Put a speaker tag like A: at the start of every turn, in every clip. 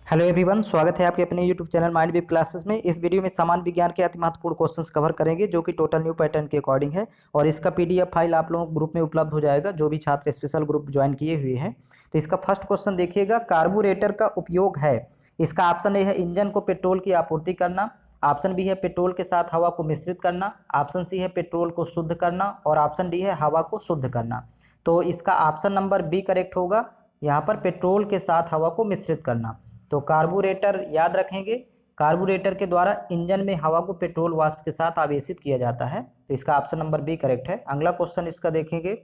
A: Hello everyone, स्वागत है आपके अपने YouTube channel mind web classes में। इस वीडियो में सामान्य विज्ञान के अति महत्वपूर्ण क्वेश्चंस कवर करेंगे जो कि टोटल न्यू पैटर्न के अकॉर्डिंग है। और इसका पीडीएफ फाइल आप लोगों को ग्रुप में उपलब्ध हो जाएगा जो भी छात्र स्पेशल ग्रुप ज्वाइन किए हुए हैं। तो इसका फर्स्ट क्वेश्चन देखिएगा, कार्बोरेटर का उपयोग है। इसका ऑप्शन ए है इंजन को पेट्रोल की आपूर्ति करना, ऑप्शन बी है पेट्रोल के साथ हवा को मिश्रित करना, ऑप्शन सी है पेट्रोल को शुद्ध करना और ऑप्शन डी है हवा को शुद्ध करना। तो इसका ऑप्शन नंबर बी करेक्ट होगा, यहाँ पर पेट्रोल के साथ हवा को मिश्रित करना। तो कार्बोरेटर याद रखेंगे, कार्बोरेटर के द्वारा इंजन में हवा को पेट्रोल वाष्प के साथ आवेशित किया जाता है। तो इसका ऑप्शन नंबर बी करेक्ट है। अगला क्वेश्चन इसका देखेंगे,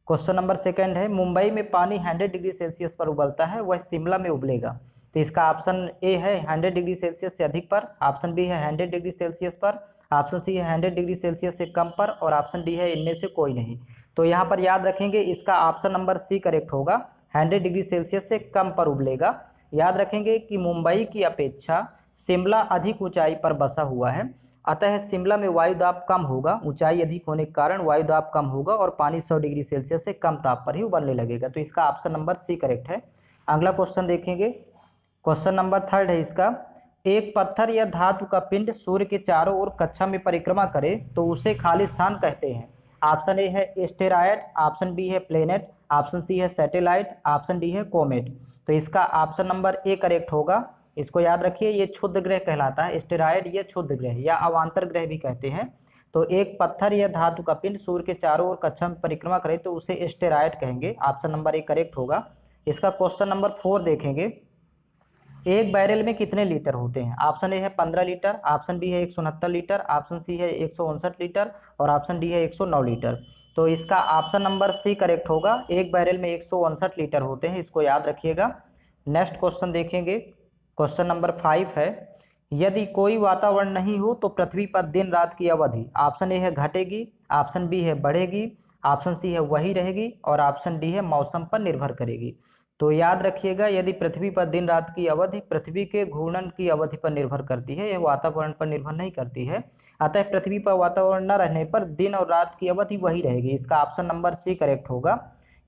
A: क्वेश्चन नंबर सेकंड है, मुंबई में पानी 100 डिग्री सेल्सियस पर उबलता है, वह शिमला में उबलेगा। तो इसका ऑप्शन ए है 100 डिग्री सेल्सियस से अधिक पर, ऑप्शन बी है 100 डिग्री सेल्सियस पर, ऑप्शन सी है 100 डिग्री सेल्सियस से कम पर और ऑप्शन डी है इनमें से कोई नहीं। तो यहाँ पर याद रखेंगे इसका ऑप्शन नंबर सी करेक्ट होगा, 100 डिग्री सेल्सियस से कम पर उबलेगा। याद रखेंगे कि मुंबई की अपेक्षा शिमला अधिक ऊंचाई पर बसा हुआ है, अतः शिमला में वायु दाब कम होगा, ऊंचाई अधिक होने के कारण वायु दाब कम होगा और पानी 100 डिग्री सेल्सियस से कम ताप पर ही उबलने लगेगा। तो इसका ऑप्शन नंबर सी करेक्ट है। अगला क्वेश्चन देखेंगे, क्वेश्चन नंबर थर्ड है इसका, एक पत्थर या धातु का पिंड सूर्य के चारों ओर कक्षा में परिक्रमा करे तो उसे खाली स्थान कहते हैं। ऑप्शन ए है एस्टेरॉयड, ऑप्शन बी है प्लेनेट, ऑप्शन सी है सैटेलाइट, ऑप्शन डी है कोमेट। तो इसका ऑप्शन नंबर ए करेक्ट होगा। इसको याद रखिए, ये क्षुद्र ग्रह कहलाता है, एस्टेरॉयड ये क्षुद्र ग्रह या अवांतर ग्रह भी कहते हैं। तो एक पत्थर या धातु का पिंड सूर्य के चारों ओर कक्षा में परिक्रमा करे तो उसे एस्टेरॉयड कहेंगे। ऑप्शन नंबर ए करेक्ट होगा। इसका क्वेश्चन नंबर 4 देखेंगे, एक बैरल में कितने लीटर होते हैं। ऑप्शन ए है 15 लीटर, ऑप्शन बी है 169 लीटर, ऑप्शन सी है 159 लीटर और ऑप्शन डी है 109 लीटर। तो इसका ऑप्शन नंबर सी करेक्ट होगा, एक बैरल में 159 लीटर होते हैं, इसको याद रखिएगा। नेक्स्ट क्वेश्चन देखेंगे, क्वेश्चन नंबर 5 है, यदि कोई वातावरण नहीं हो तो पृथ्वी पर दिन रात की अवधि, ऑप्शन ए है घटेगी, ऑप्शन बी है बढ़ेगी, ऑप्शन सी है वही रहेगी और ऑप्शन डी है मौसम पर निर्भर करेगी। तो याद रखिएगा, यदि पृथ्वी पर दिन रात की अवधि पृथ्वी के घूर्णन की अवधि पर निर्भर करती है, यह वातावरण पर निर्भर नहीं करती है, अतः पृथ्वी पर वातावरण न रहने पर दिन और रात की अवधि वही रहेगी। इसका ऑप्शन नंबर सी करेक्ट होगा,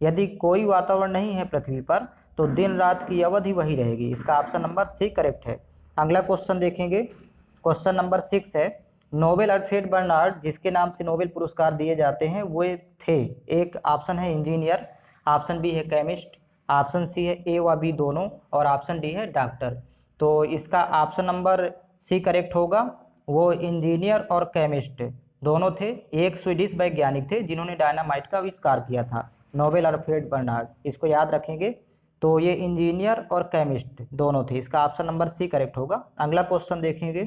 A: यदि कोई वातावरण नहीं है पृथ्वी पर तो दिन रात की अवधि वही रहेगी। इसका ऑप्शन नंबर सी करेक्ट है। अगला क्वेश्चन देखेंगे, क्वेश्चन नंबर 6 है, नोबेल अल्फ्रेड बर्नार्ड जिसके नाम से नोबेल पुरस्कार दिए जाते हैं वे थे, एक ऑप्शन है इंजीनियर, ऑप्शन बी है केमिस्ट, ऑप्शन सी है ए व बी दोनों और ऑप्शन डी है डॉक्टर। तो इसका ऑप्शन नंबर सी करेक्ट होगा, वो इंजीनियर और केमिस्ट दोनों थे। एक स्वीडिश वैज्ञानिक थे जिन्होंने डायनामाइट का आविष्कार किया था, नोबेल अल्फ्रेड बर्नार्ड, इसको याद रखेंगे। तो ये इंजीनियर और केमिस्ट दोनों थे, इसका ऑप्शन नंबर सी करेक्ट होगा। अगला क्वेश्चन देखेंगे,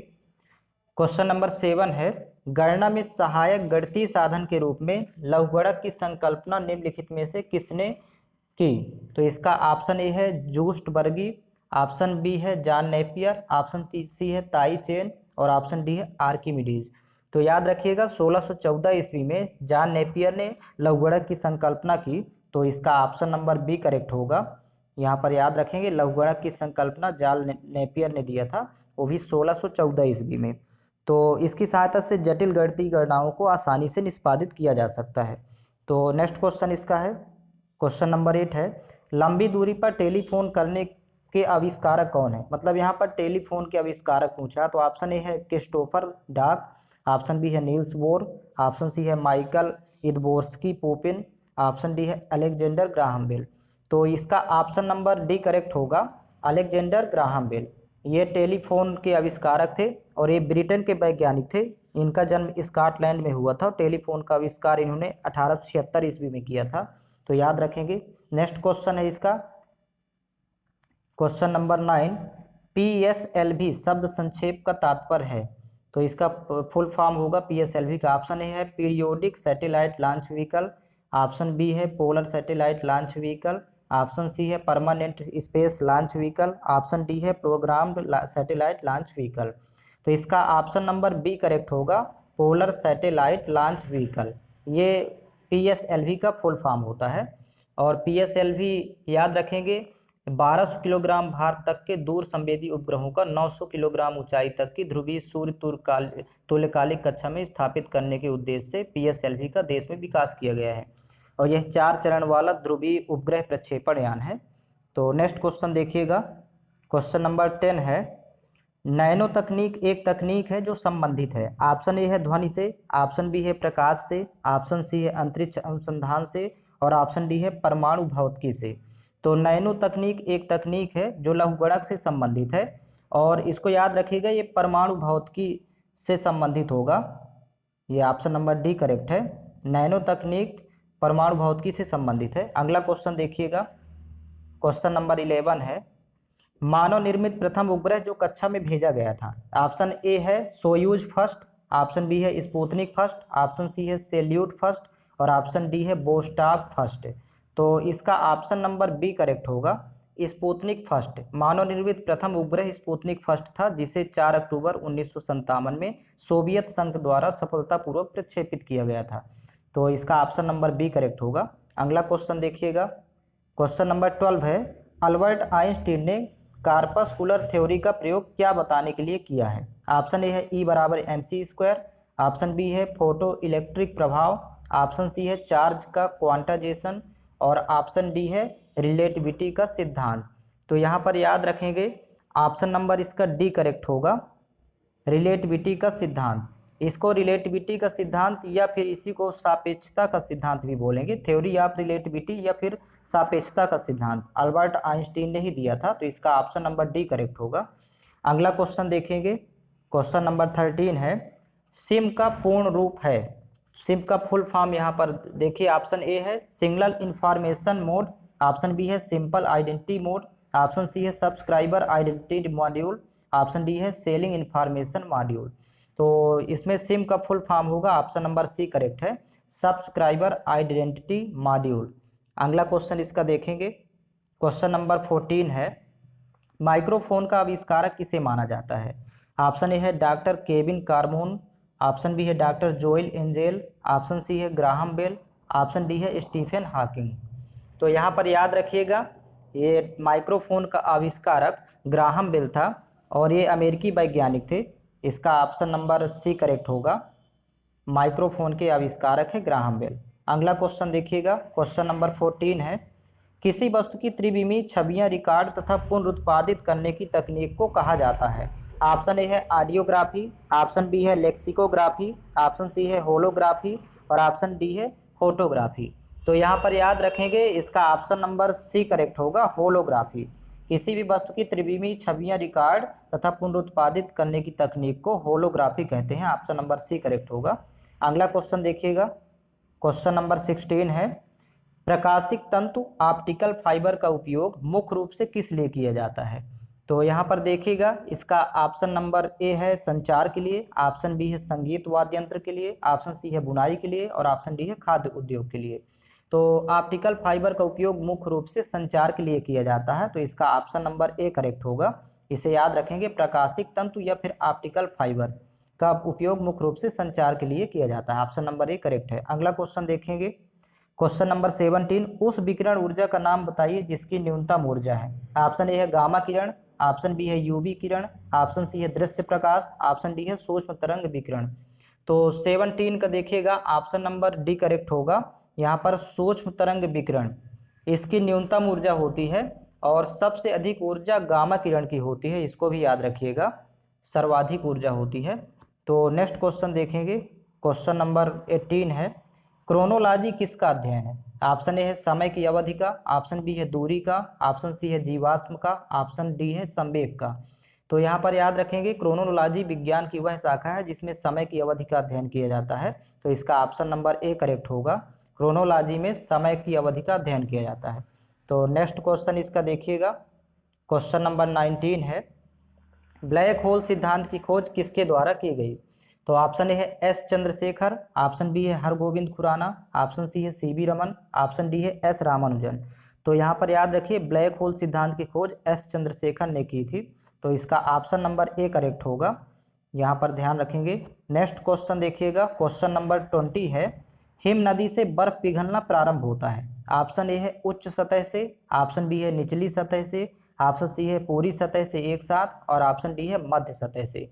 A: क्वेश्चन नंबर 7 है, गणना में सहायक गणितीय साधन के रूप में लघुगणक की संकल्पना निम्नलिखित में से किसने की। तो इसका ऑप्शन ए है जूस्ट बर्गी, ऑप्शन बी है जॉन नेपियर, ऑप्शन सी है ताई चेन और ऑप्शन डी है आर्किमिडीज। तो याद रखिएगा 1614 ईस्वी में जॉन नेपियर ने लघुगणक की संकल्पना की। तो इसका ऑप्शन नंबर बी करेक्ट होगा। यहाँ पर याद रखेंगे लघुगणक की संकल्पना जॉन नेपियर ने दिया था, वो भी 1614 ईस्वी में। तो इसकी सहायता से जटिल गणितीय गणनाओं को आसानी से निष्पादित किया जा सकता है। तो नेक्स्ट क्वेश्चन इसका है, क्वेश्चन नंबर 8 है, लंबी दूरी पर टेलीफोन करने के आविष्कारक कौन है। मतलब यहाँ पर टेलीफोन के आविष्कारक पूछा, तो ऑप्शन ए है क्रिस्टोफर डाक, ऑप्शन बी है नील्स बोर, ऑप्शन सी है माइकल इदबोर्स्की पोपिन, ऑप्शन डी है अलेक्जेंडर ग्राहम बेल। तो इसका ऑप्शन नंबर डी करेक्ट होगा, अलेक्जेंडर ग्राहम बेल। ये टेलीफोन के आविष्कारक थे और ये ब्रिटेन के वैज्ञानिक थे। इनका जन्म स्कॉटलैंड में हुआ था और टेलीफोन का आविष्कार इन्होंने 1876 ईस्वी में किया था। तो याद रखेंगे। नेक्स्ट क्वेश्चन है इसका, क्वेश्चन नंबर 9, PSLV शब्द संक्षेप का तात्पर्य है। तो इसका फुल फॉर्म होगा PSLV का। ऑप्शन ए है periodic satellite launch vehicle, option B है polar satellite launch vehicle, option C है permanent space launch vehicle, option D है प्रोग्राम्ड सैटेलाइट लॉन्च व्हीकल। तो इसका ऑप्शन नंबर बी करेक्ट होगा, polar satellite launch vehicle. ये PSLV का full form होता है। और PSLV याद रखेंगे 1200 किलोग्राम भार तक के दूर संवेदी उपग्रहों का 900 किलोग्राम ऊंचाई तक की ध्रुवीय सूर्य तुल्यकालिक कक्षा में स्थापित करने के उद्देश्य से PSLV का देश में विकास किया गया है और यह 4 चरण वाला ध्रुवीय उपग्रह प्रक्षेपण यान है। तो नेक्स्ट क्वेश्चन देखिएगा, क्वेश्चन नंबर 10 है, नैनो तकनीक एक तकनीक है जो संबंधित है। ऑप्शन ए है ध्वनि से, ऑप्शन बी है प्रकाश से, ऑप्शन सी है अंतरिक्ष अनुसंधान से और ऑप्शन डी है परमाणु भौतिकी से। तो नैनो तकनीक एक तकनीक है जो लघुगणक से संबंधित है और इसको याद रखिएगा, ये परमाणु भौतिकी से संबंधित होगा। ये ऑप्शन नंबर डी करेक्ट है, नैनो तकनीक परमाणु भौतिकी से संबंधित है। अगला क्वेश्चन देखिएगा, क्वेश्चन नंबर 11 है, मानव निर्मित प्रथम उपग्रह जो कक्षा में भेजा गया था। ऑप्शन ए है सोयूज फर्स्ट, ऑप्शन बी है स्पुतनिक फर्स्ट, ऑप्शन सी है सेल्यूट फर्स्ट और ऑप्शन डी है बोस्टाग फर्स्ट। तो इसका ऑप्शन नंबर बी करेक्ट होगा, स्पुतनिक फर्स्ट। मानव निर्मित प्रथम उपग्रह स्पुतनिक फर्स्ट था जिसे 4 अक्टूबर 1957 में सोवियत संघ द्वारा सफलतापूर्वक प्रक्षेपित किया गया था। तो इसका ऑप्शन नंबर बी करेक्ट होगा। अगला क्वेश्चन देखिएगा, क्वेश्चन नंबर 12 है, अल्बर्ट आइंस्टीन ने कार्पस्कुलर थ्योरी का प्रयोग क्या बताने के लिए किया है। ऑप्शन ए है ई बराबर M C square, option B है फोटो इलेक्ट्रिक प्रभाव, ऑप्शन सी है चार्ज का क्वांटाइजेशन और ऑप्शन डी है रिलेटिविटी का सिद्धांत। तो यहाँ पर याद रखेंगे ऑप्शन नंबर इसका डी करेक्ट होगा, रिलेटिविटी का सिद्धांत। इसको रिलेटिविटी का सिद्धांत या फिर इसी को सापेक्षता का सिद्धांत भी बोलेंगे, थ्योरी ऑफ रिलेटिविटी या फिर सापेक्षता का सिद्धांत अल्बर्ट आइंस्टीन ने ही दिया था। तो इसका ऑप्शन नंबर डी करेक्ट होगा। अगला क्वेश्चन देखेंगे, क्वेश्चन नंबर 13 है, सिम का पूर्ण रूप है। सिम का फुल फॉर्म यहाँ पर देखिए, ऑप्शन ए है single information mode, option B है simple identity mode, option C है subscriber identity module, option D है सेलिंग इंफॉर्मेशन मॉड्यूल। तो इसमें सिम का फुल फॉर्म होगा, ऑप्शन नंबर सी करेक्ट है, सब्सक्राइबर आइडेंटिटी मॉड्यूल। अगला क्वेश्चन इसका देखेंगे, क्वेश्चन नंबर 14 है, माइक्रोफोन का आविष्कारक किसे माना जाता है। ऑप्शन ए है doctor Kevin Carmon, option B है doctor Joel Engel, option C है ग्राहम बेल, ऑप्शन डी है स्टीफन हॉकिंग। तो यहाँ पर याद रखिएगा, ये माइक्रोफोन का आविष्कारक ग्राहम बेल था और ये अमेरिकी वैज्ञानिक थे। इसका ऑप्शन नंबर सी करेक्ट होगा, माइक्रोफोन के आविष्कारक है ग्राहम बेल। अगला क्वेश्चन देखिएगा, क्वेश्चन नंबर 14 है, किसी वस्तु की त्रिविमीय छवियां रिकॉर्ड तथा पुनरुत्पादित करने की तकनीक को कहा जाता है। ऑप्शन ए है ऑडियोग्राफी, ऑप्शन बी है लेक्सिकोग्राफी, ऑप्शन सी है होलोग्राफी और ऑप्शन डी है फोटोग्राफी। तो यहाँ पर याद रखेंगे, इसका ऑप्शन नंबर सी करेक्ट होगा, होलोग्राफी। किसी भी वस्तु की त्रिविमीय छवियां रिकॉर्ड तथा पुनरुत्पादित करने की तकनीक को होलोग्राफी कहते हैं, ऑप्शन नंबर सी करेक्ट होगा। अगला क्वेश्चन देखिएगा, क्वेश्चन नंबर 16 है, प्रकाशिक तंतु ऑप्टिकल फाइबर का उपयोग मुख्य रूप से किस लिए किया जाता है। तो यहाँ पर देखिएगा, इसका ऑप्शन नंबर ए है संचार के लिए, ऑप्शन बी है संगीत वाद्य यंत्र के लिए, ऑप्शन सी है बुनाई के लिए और ऑप्शन डी है खाद्य उद्योग के लिए। तो ऑप्टिकल फाइबर का उपयोग मुख्य रूप से संचार के लिए किया जाता है। तो इसका ऑप्शन नंबर ए करेक्ट होगा। इसे याद रखेंगे, प्रकाशिक तंतु या फिर ऑप्टिकल फाइबर का उपयोग मुख्य रूप से संचार के लिए किया जाता है, ऑप्शन नंबर ए करेक्ट है। अगला क्वेश्चन देखेंगे, क्वेश्चन नंबर 17, उस विकिरण ऊर्जा का नाम बताइए जिसकी न्यूनतम ऊर्जा है। ऑप्शन ए है गामा किरण, ऑप्शन बी है यूवी किरण, ऑप्शन सी है दृश्य प्रकाश, ऑप्शन डी है सूक्ष्म तरंग विकिरण। तो 17 का देखिएगा, ऑप्शन नंबर डी करेक्ट होगा। यहाँ पर सूक्ष्म तरंग विकिरण इसकी न्यूनतम ऊर्जा होती है और सबसे अधिक ऊर्जा गामा किरण की होती है, इसको भी याद रखिएगा, सर्वाधिक ऊर्जा होती है। तो नेक्स्ट क्वेश्चन देखेंगे, क्वेश्चन नंबर 18 है, क्रोनोलॉजी किसका अध्ययन है। ऑप्शन ए है समय की अवधि का, ऑप्शन बी है दूरी का, ऑप्शन सी है जीवाश्म का, ऑप्शन डी है संवेग का। तो यहाँ पर याद रखेंगे, क्रोनोलॉजी विज्ञान की वह शाखा है जिसमें समय की अवधि का अध्ययन किया जाता है। तो इसका ऑप्शन नंबर ए करेक्ट होगा, क्रोनोलॉजी में समय की अवधि का अध्ययन किया जाता है। तो नेक्स्ट क्वेश्चन इसका देखिएगा, क्वेश्चन नंबर 19 है, ब्लैक होल सिद्धांत की खोज किसके द्वारा की गई। तो ऑप्शन ए है एस चंद्रशेखर, ऑप्शन बी है हरगोविंद खुराना, ऑप्शन सी है सीवी रमन, ऑप्शन डी है एस रामानुजन। तो यहाँ पर याद रखिए, ब्लैक होल सिद्धांत की खोज एस चंद्रशेखर ने की थी। तो इसका ऑप्शन नंबर ए करेक्ट होगा, यहाँ पर ध्यान रखेंगे। नेक्स्ट क्वेश्चन देखिएगा, क्वेश्चन नंबर 20 है, हिम नदी से बर्फ पिघलना प्रारंभ होता है। ऑप्शन ए है उच्च सतह से, ऑप्शन बी है निचली सतह से, ऑप्शन सी है पूरी सतह से एक साथ और ऑप्शन डी है मध्य सतह से।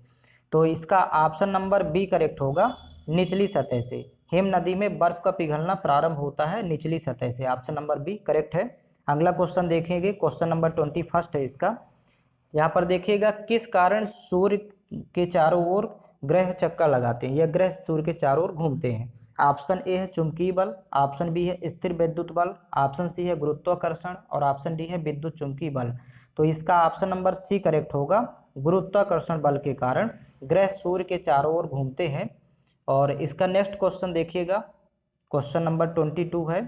A: तो इसका ऑप्शन नंबर बी करेक्ट होगा, निचली सतह से। हिम नदी में बर्फ का पिघलना प्रारंभ होता है निचली सतह से, ऑप्शन नंबर बी करेक्ट है। अगला क्वेश्चन देखेंगे, क्वेश्चन नंबर 21 है इसका, यहाँ पर देखिएगा किस कारण सूर्य के चारों ओर ग्रह चक्कर लगाते हैं या ग्रह सूर्य के चारों ओर घूमते हैं। ऑप्शन ए है चुंबकीय बल, ऑप्शन बी है स्थिर विद्युत बल, ऑप्शन सी है गुरुत्वाकर्षण और ऑप्शन डी है विद्युत चुंबकीय बल। तो इसका ऑप्शन नंबर सी करेक्ट होगा। गुरुत्वाकर्षण बल के कारण ग्रह सूर्य के चारों ओर घूमते हैं। और इसका नेक्स्ट क्वेश्चन देखिएगा, क्वेश्चन नंबर 22 है,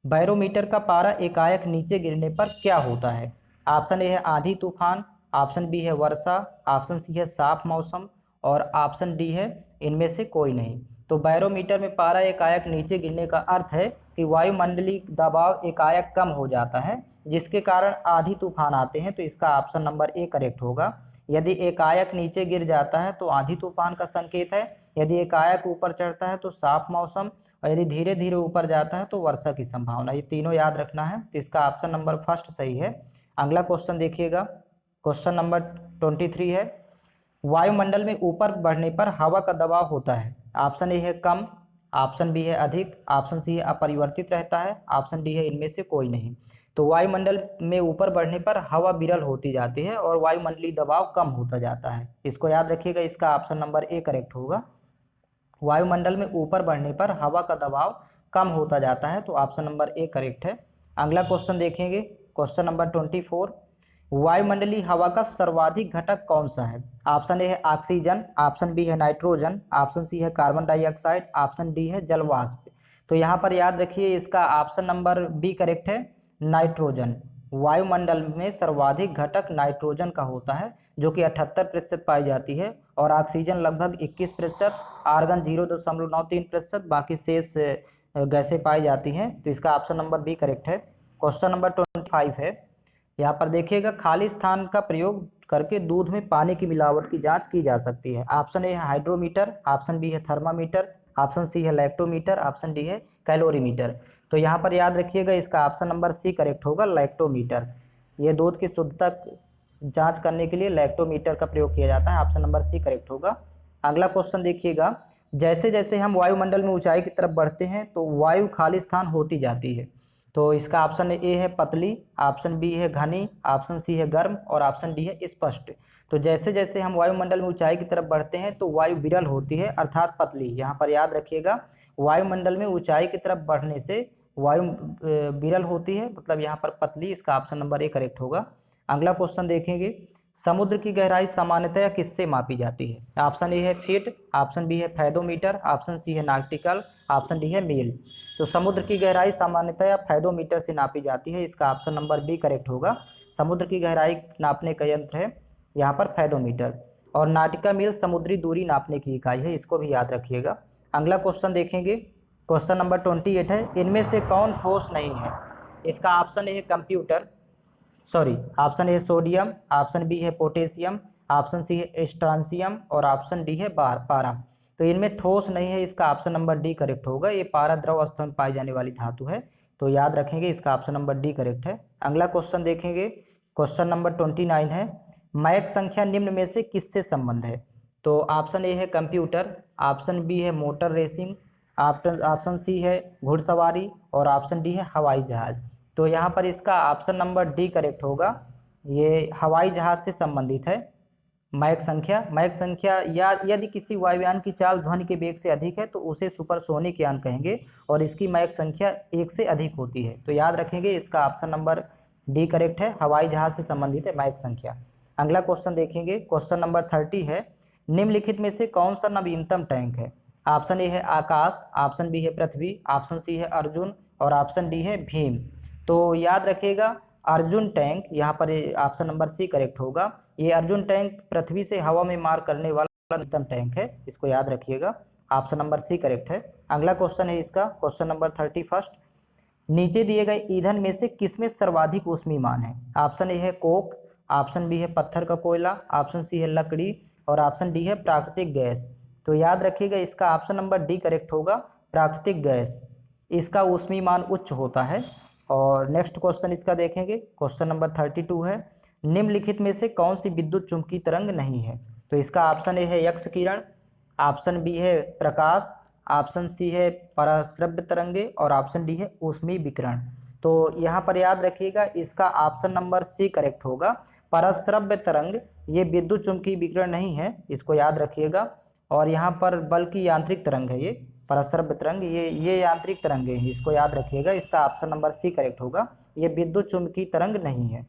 A: बैरोमीटर का पारा एकाएक नीचे गिरने पर क्या होता है। ऑप्शन ए है आंधी तूफान, ऑप्शन बी है वर्षा, ऑप्शन सी है साफ मौसम और ऑप्शन डी है इनमें से कोई नहीं। तो बैरोमीटर में पारा एकाएक नीचे गिरने का अर्थ है कि वायुमंडलीय दबाव एकाएक कम हो जाता है, जिसके कारण आंधी तूफान आते हैं। तो इसका ऑप्शन नंबर ए करेक्ट होगा। यदि एकाएक नीचे गिर जाता है तो आंधी तूफान का संकेत है, यदि एकाएक ऊपर चढ़ता है तो साफ मौसम और यदि धीरे धीरे ऊपर जाता है तो वर्षा की संभावना। ये तीनों याद रखना है। तो इसका ऑप्शन नंबर फर्स्ट सही है। अगला क्वेश्चन देखिएगा, क्वेश्चन नंबर 23 है, वायुमंडल में ऊपर बढ़ने पर हवा का दबाव होता है। ऑप्शन ए है कम, ऑप्शन बी है अधिक, ऑप्शन सी है अपरिवर्तित रहता है, ऑप्शन डी है इनमें से कोई नहीं। तो वायुमंडल में ऊपर बढ़ने पर हवा विरल होती जाती है और वायुमंडलीय दबाव कम होता जाता है। इसको याद रखिएगा। इसका ऑप्शन नंबर ए करेक्ट होगा। वायुमंडल में ऊपर बढ़ने पर हवा का दबाव कम होता जाता है। तो ऑप्शन नंबर ए करेक्ट है। अगला क्वेश्चन देखेंगे, क्वेश्चन नंबर 24, वायुमंडलीय हवा का सर्वाधिक घटक कौन सा है। ऑप्शन ए है ऑक्सीजन, ऑप्शन बी है नाइट्रोजन, ऑप्शन सी है कार्बन डाइऑक्साइड, ऑप्शन डी है जल वाष्प। तो यहाँ पर याद रखिए इसका ऑप्शन नंबर बी करेक्ट है, नाइट्रोजन। वायुमंडल में सर्वाधिक घटक नाइट्रोजन का होता है, जो कि 78% पाई जाती है और ऑक्सीजन लगभग 21%, आर्गन 0.93%, बाकी शेष गैसें पाई जाती हैं। तो इसका ऑप्शन नंबर बी करेक्ट है। क्वेश्चन नंबर 25 है, यहाँ पर देखिएगा खाली स्थान का प्रयोग करके दूध में पानी की मिलावट की जांच की जा सकती है। ऑप्शन ए है हाइड्रोमीटर, ऑप्शन बी है थर्मामीटर, ऑप्शन सी है लैक्टोमीटर, ऑप्शन डी है कैलोरीमीटर। तो यहाँ पर याद रखिएगा इसका ऑप्शन नंबर सी करेक्ट होगा, लैक्टोमीटर। ये दूध की शुद्धता जांच करने के लिए लैक्टोमीटर का प्रयोग किया जाता है। ऑप्शन नंबर सी करेक्ट होगा। अगला क्वेश्चन देखिएगा, जैसे जैसे हम वायुमंडल में ऊंचाई की तरफ बढ़ते हैं तो वायु खाली स्थान होती जाती है। तो इसका ऑप्शन ए है पतली, ऑप्शन बी है घनी, ऑप्शन सी है गर्म और ऑप्शन डी है स्पष्ट। तो जैसे जैसे हम वायुमंडल में ऊंचाई की तरफ बढ़ते हैं तो वायु विरल होती है अर्थात पतली। यहाँ पर याद रखिएगा वायुमंडल में ऊंचाई की तरफ बढ़ने से वायु विरल होती है, मतलब यहाँ पर पतली। इसका ऑप्शन नंबर ए करेक्ट होगा। अगला क्वेश्चन देखेंगे, समुद्र की गहराई सामान्यतया किससे मापी जाती है। ऑप्शन ए है फीट, ऑप्शन बी है फैदोमीटर, ऑप्शन सी है नाटिकल, ऑप्शन डी है मील। तो समुद्र की गहराई सामान्यतया फैदोमीटर से नापी जाती है। इसका ऑप्शन नंबर बी करेक्ट होगा। समुद्र की गहराई नापने का यंत्र है यहाँ पर फैदोमीटर। और नाटिका मील समुद्री दूरी नापने की इकाई है, इसको भी याद रखिएगा। अगला क्वेश्चन देखेंगे, क्वेश्चन नंबर 28 है, इनमें से कौन ठोस नहीं है। इसका ऑप्शन ए है computer, sorry option A sodium, option B है पोटेशियम, ऑप्शन सी है स्ट्रांसियम और ऑप्शन डी है पारा। तो इनमें ठोस नहीं है, इसका ऑप्शन नंबर डी करेक्ट होगा। ये पारा द्रव अवस्था में पाई जाने वाली धातु है। तो याद रखेंगे इसका ऑप्शन नंबर डी करेक्ट है। अगला क्वेश्चन देखेंगे, क्वेश्चन नंबर 29 है, मैक संख्या निम्न में से किससे संबंध है। तो ऑप्शन ए है कंप्यूटर, ऑप्शन बी है मोटर रेसिंग, ऑप्शन सी है घुड़सवारी और ऑप्शन डी है हवाई जहाज। तो यहाँ पर इसका ऑप्शन नंबर डी करेक्ट होगा। ये हवाई जहाज से संबंधित है। मैक संख्या या यदि किसी वायुयान की चाल ध्वनि के वेग से अधिक है तो उसे सुपरसोनिक यान कहेंगे और इसकी मैक संख्या 1 से अधिक होती है। तो याद रखेंगे इसका ऑप्शन नंबर डी करेक्ट है, हवाई जहाज से संबंधित है मैक संख्या। अगला क्वेश्चन देखेंगे, क्वेश्चन नंबर 30 है, निम्नलिखित में से कौन सा नवीनतम टैंक है। ऑप्शन ए है आकाश, ऑप्शन बी है पृथ्वी, ऑप्शन सी है अर्जुन और ऑप्शन डी है भीम। तो याद रखिएगा अर्जुन टैंक, यहाँ पर ऑप्शन नंबर सी करेक्ट होगा। ये अर्जुन टैंक पृथ्वी से हवा में मार करने वाला नवीनतम टैंक है, इसको याद रखिएगा। ऑप्शन नंबर सी करेक्ट है। अगला क्वेश्चन है इसका, क्वेश्चन नंबर 31, नीचे दिए गए ईंधन में से किसमें सर्वाधिक ऊष्मीयमान है। ऑप्शन ए है कोक, ऑप्शन बी है पत्थर का कोयला, ऑप्शन सी है लकड़ी और ऑप्शन डी है प्राकृतिक गैस। तो याद रखिएगा इसका ऑप्शन नंबर डी करेक्ट होगा, प्राकृतिक गैस। इसका ऊष्मीयमान उच्च होता है। और नेक्स्ट क्वेश्चन इसका देखेंगे, क्वेश्चन नंबर 32 है, निम्नलिखित में से कौन सी विद्युत चुंबकीय तरंग नहीं है। तो इसका ऑप्शन ए है यक्ष किरण, ऑप्शन बी है प्रकाश, ऑप्शन सी है पराश्रव्य तरंगे और ऑप्शन डी है ऊष्मीय विकिरण। तो यहाँ पर याद रखिएगा इसका ऑप्शन नंबर सी करेक्ट होगा, परस्रव्य तरंग ये विद्युत चुंबकीय विकिरण नहीं है, इसको याद रखिएगा। और यहाँ पर बल्कि यांत्रिक तरंग है ये परस्रव्य तरंग, ये यांत्रिक तरंगे हैं, इसको याद रखिएगा। इसका ऑप्शन नंबर सी करेक्ट होगा, ये विद्युत चुंबकीय तरंग नहीं है।